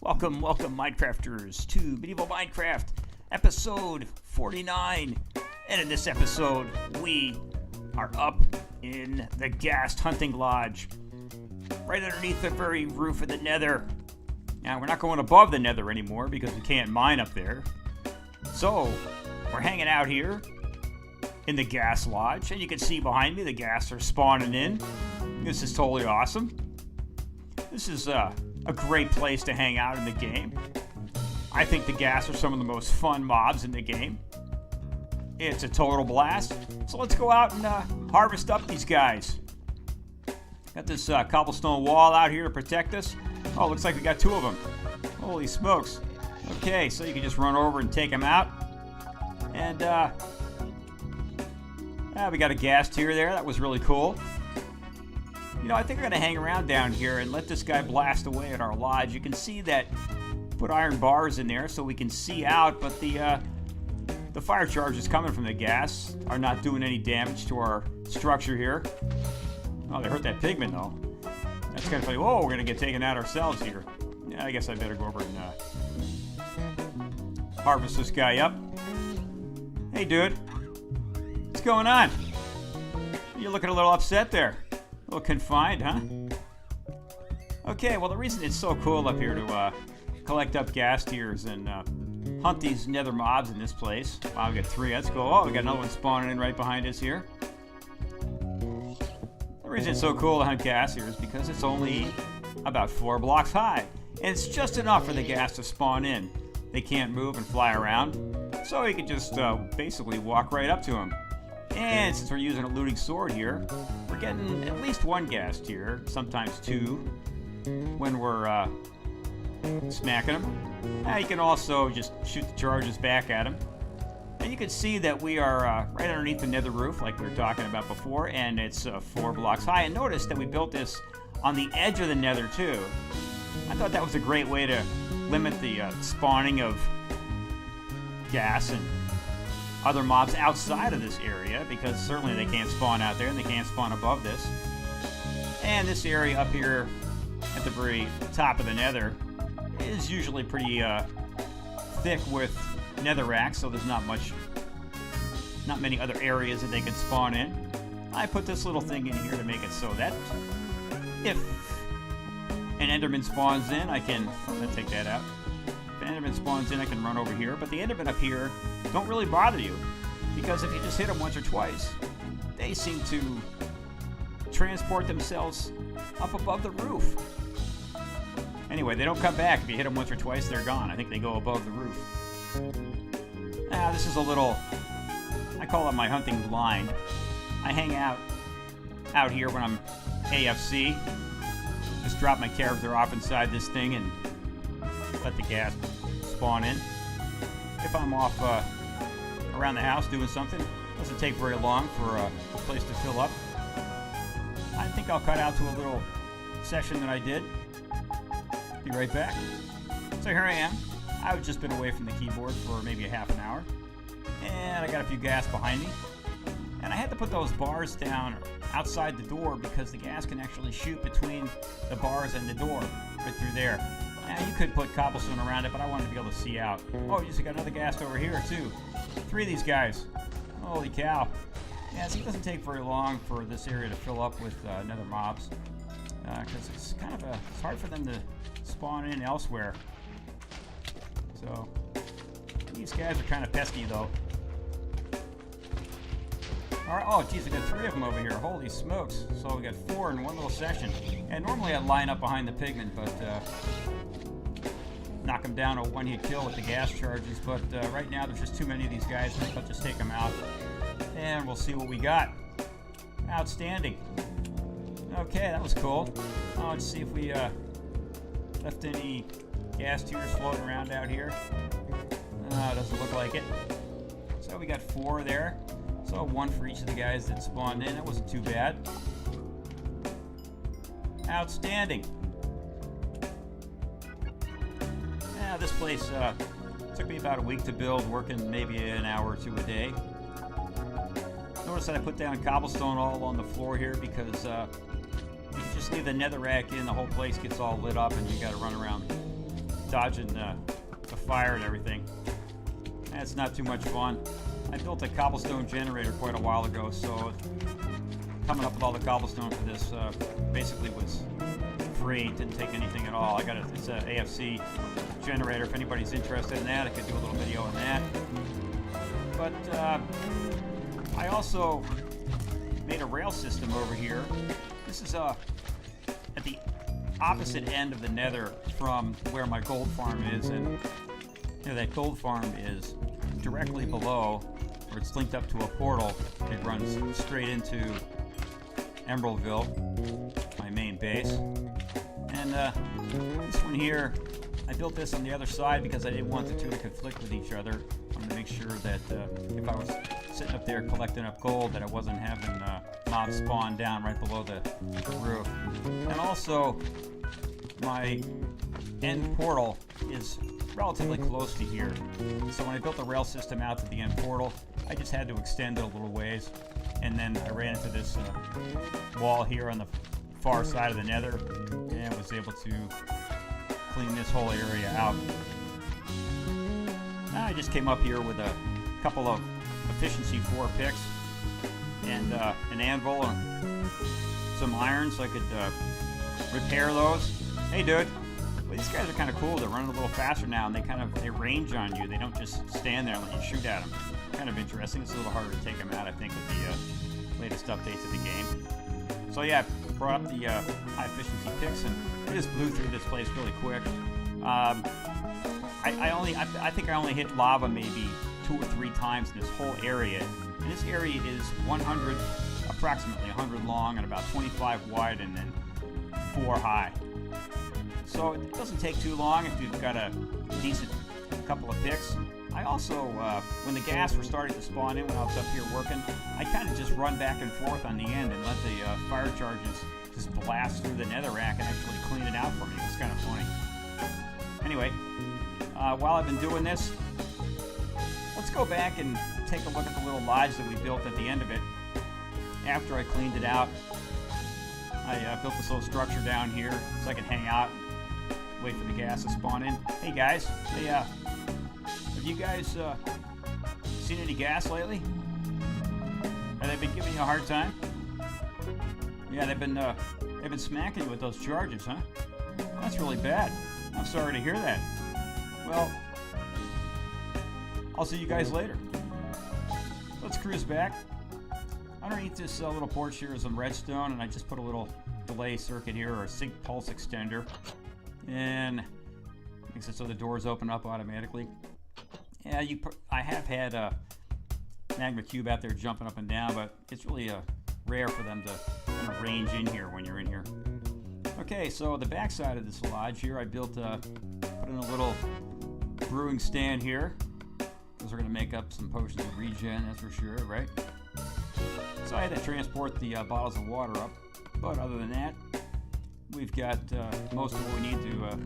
Welcome, Minecrafters, to Medieval Minecraft, episode 49. And in this episode, we are up in the Ghast hunting lodge, right underneath the very roof of the Nether. Now, we're not going above the Nether anymore because we can't mine up there. So, we're hanging out here in the Ghast lodge, and you can see behind me the Ghasts are spawning in. This is totally awesome. This is a great place to hang out in the game. I think the Ghasts are some of the most fun mobs in the game. It's a total blast. So let's go out and harvest up these guys. Got this cobblestone wall out here to protect us. Oh, looks like we got two of them. Holy smokes. Okay, so you can just run over and take them out. And we got a Ghast here there. That was really cool. You know, I think we're going to hang around down here and let this guy blast away at our lodge. You can see that put iron bars in there so we can see out, but the fire charges coming from the Ghasts are not doing any damage to our structure here. Oh, they hurt that pigman, though. That's kind of funny. Whoa, we're going to get taken out ourselves here. Yeah, I guess I better go over and harvest this guy up. Hey, dude. What's going on? You're looking a little upset there. A little confined, huh? Okay, well, the reason it's so cool up here to collect up ghast tears and hunt these nether mobs in this place. Wow, we got three. Let's go. Oh, we got another one spawning in right behind us here. The reason it's so cool to hunt ghast here is because it's only about 4 blocks high. And it's just enough for the ghast to spawn in. They can't move and fly around. So you can just basically walk right up to them. And since we're using a looting sword here, we're getting at least one ghast here, sometimes two, when we're smacking them. Now you can also just shoot the charges back at them. And you can see that we are right underneath the nether roof, like we were talking about before, and it's 4 blocks high. And notice that we built this on the edge of the nether too. I thought that was a great way to limit the spawning of ghast and other mobs outside of this area, because certainly they can't spawn out there and they can't spawn above this. And this area up here at the very top of the nether is usually pretty thick with netherrack, so there's not many other areas that they can spawn in. I put this little thing in here to make it so that if an enderman spawns in, I can take that out. If an enderman spawns in, I can run over here, but the endermen up here don't really bother you, because if you just hit them once or twice, they seem to transport themselves up above the roof. Anyway, they don't come back. If you hit them once or twice, they're gone. I think they go above the roof. Now, this is a little, I call it my hunting blind. I hang out here when I'm AFC. Just drop my character off inside this thing and let the ghast spawn in. If I'm off around the house doing something, it doesn't take very long for a place to fill up. I think I'll cut out to a little session that I did. Be right back. So here I am. I've just been away from the keyboard for maybe a half an hour, and I got a few ghast behind me. And I had to put those bars down outside the door because the ghast can actually shoot between the bars and the door right through there. Now, you could put cobblestone around it, but I wanted to be able to see out. Oh, you just got another ghast over here, too. 3 of these guys. Holy cow. Yeah, see, it doesn't take very long for this area to fill up with nether mobs, because it's kind of it's hard for them to spawn in elsewhere. So, these guys are kind of pesky, though. Alright, oh, geez, I got 3 of them over here. Holy smokes. So we got 4 in one little session. And normally I'd line up behind the pigman, but knock them down a one-hit kill with the ghast charges. But right now there's just too many of these guys. I think I'll just take them out. And we'll see what we got. Outstanding. Okay, that was cool. Oh, let's see if we left any ghast tears floating around out here. Doesn't look like it. So we got 4 there. So 1 for each of the guys that spawned in. That wasn't too bad. Outstanding. Yeah, this place took me about a week to build, working maybe an hour or 2 a day. Notice that I put down cobblestone all on the floor here because you just leave the netherrack in, the whole place gets all lit up and you got to run around dodging the fire and everything. That's not too much fun. I built a cobblestone generator quite a while ago, so coming up with all the cobblestone for this basically was free. Didn't take anything at all. It's an AFC generator. If anybody's interested in that, I could do a little video on that. But I also made a rail system over here. This is at the opposite end of the Nether from where my gold farm is, and that gold farm is directly below, where it's linked up to a portal. It runs straight into Emeraldville, my main base. And this one here, I built this on the other side because I didn't want the two to conflict with each other. I wanted to make sure that if I was sitting up there collecting up gold, that I wasn't having mobs spawn down right below the roof. And also, my end portal is relatively close to here. So when I built the rail system out to the end portal, I just had to extend it a little ways. And then I ran into this wall here on the far side of the Nether, and was able to clean this whole area out. I just came up here with a couple of efficiency 4 picks and an anvil and some iron so I could repair those. Hey dude, well, these guys are kind of cool. They're running a little faster now, and they range on you. They don't just stand there and let you shoot at them. Kind of interesting. It's a little harder to take them out, I think, with the latest updates of the game. So yeah, I brought up the high efficiency picks, and I just blew through this place really quick. I think I only hit lava maybe 2 or 3 times in this whole area. And this area is approximately 100 long and about 25 wide and then 4 high. So it doesn't take too long if you've got a decent couple of picks. I also, when the Ghasts were starting to spawn in when I was up here working, I kind of just run back and forth on the end and let the fire charges just blast through the netherrack and actually clean it out for me. It was kind of funny. Anyway, while I've been doing this, let's go back and take a look at the little lodge that we built at the end of it. After I cleaned it out, I built this little structure down here so I could hang out and wait for the Ghasts to spawn in. Hey guys, have you guys seen any Ghasts lately? Have they been giving you a hard time? Yeah, they've been smacking you with those charges, huh? That's really bad. I'm sorry to hear that. Well, I'll see you guys later. Let's cruise back. Underneath this little porch here is some redstone, and I just put a little delay circuit here, or a sync pulse extender, and makes it so the doors open up automatically. Yeah, I have had a magma cube out there jumping up and down, but it's really rare for them to kind of range in here when you're in here. Okay, so the back side of this lodge here, I put in a little brewing stand here, because we're going to make up some potions of regen, that's for sure, right? So I had to transport the bottles of water up, but other than that, we've got most of what we need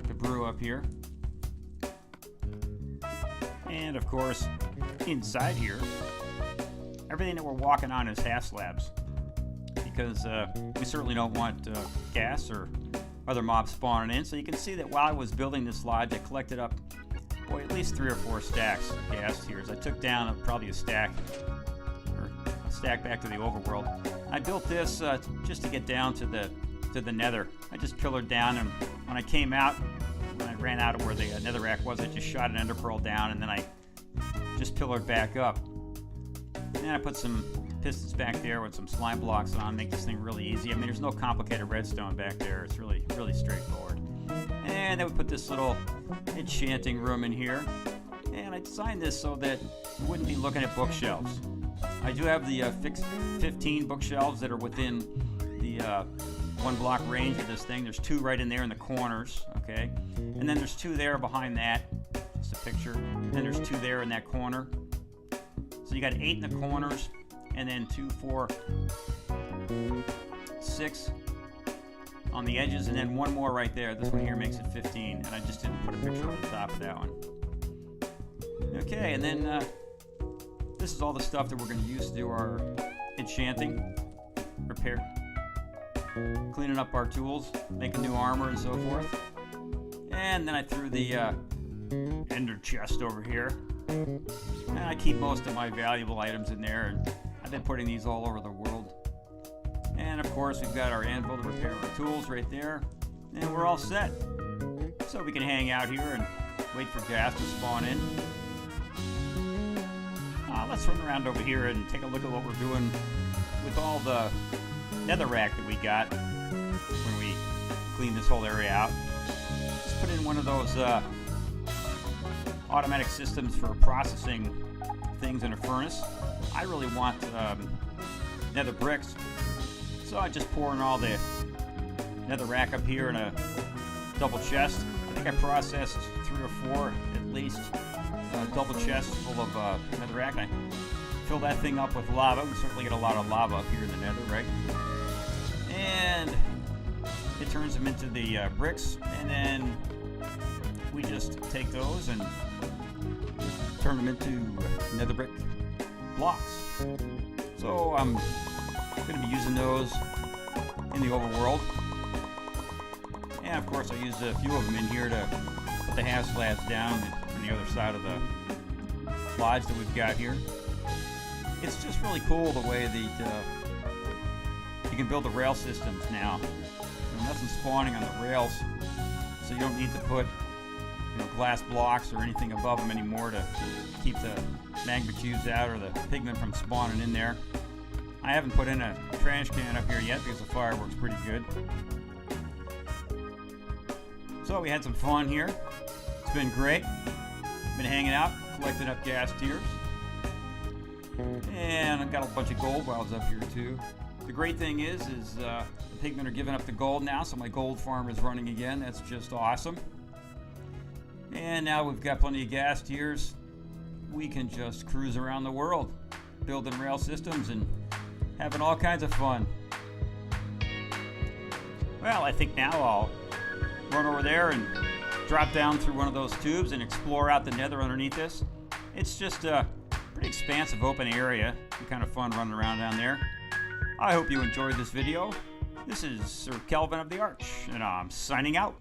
to brew up here. And of course, inside here, everything that we're walking on is half slabs, because we certainly don't want Ghasts or other mobs spawning in. So you can see that while I was building this lodge, I collected up, boy, at least 3 or 4 stacks of Ghast tears. I took down probably a stack back to the overworld. I built this just to get down to the Nether. I just pillared down, and when I came out, when I ran out of where the netherrack was, I just shot an ender pearl down, and then I just pillared back up. And I put some pistons back there with some slime blocks on, make this thing really easy. I mean, there's no complicated redstone back there. It's really, really straightforward. And then we put this little enchanting room in here. And I designed this so that you wouldn't be looking at bookshelves. I do have the fixed 15 bookshelves that are within the 1 block range of this thing. There's 2 right in there in the corners, okay? And then there's 2 there behind that. Just a picture. And then there's 2 there in that corner. So you got 8 in the corners, and then 2, 4, 6 on the edges, and then 1 more right there. This one here makes it 15, and I just didn't put a picture on the top of that one. Okay, and then this is all the stuff that we're going to use to do our enchanting, repair, cleaning up our tools, making new armor and so forth. And then I threw the ender chest over here. And I keep most of my valuable items in there, and I've been putting these all over the world. And of course, we've got our anvil to repair our tools right there, and we're all set. So we can hang out here and wait for Ghast to spawn in. Let's run around over here and take a look at what we're doing with all the netherrack that we got when we cleaned this whole area out. Let's put in one of those automatic systems for processing things in a furnace. I really want nether bricks, so I just pour in all the netherrack up here in a double chest. I think I processed 3 or 4 at least double chests full of netherrack. I fill that thing up with lava. We certainly get a lot of lava up here in the nether, right? And it turns them into the bricks, and then we just take those and turn them into nether brick blocks. So I'm going to be using those in the overworld. And of course I used a few of them in here to put the half slabs down on the other side of the lodge that we've got here. It's just really cool the way that you can build the rail systems now. There's nothing spawning on the rails, so you don't need to put glass blocks or anything above them anymore to keep the magma cubes out or the pigment from spawning in there. I haven't put in a trash can up here yet because the fire works pretty good. So we had some fun here. It's been great. Been hanging out, collecting up ghast tears. And I've got a bunch of gold wilds up here too. The great thing is the pigmen are giving up the gold now, so my gold farm is running again. That's just awesome. And now we've got plenty of ghast tears. We can just cruise around the world, building rail systems and having all kinds of fun. Well, I think now I'll run over there and drop down through one of those tubes and explore out the nether underneath this. It's just a pretty expansive open area. It's kind of fun running around down there. I hope you enjoyed this video. This is Sir Kelvin of the Arch, and I'm signing out.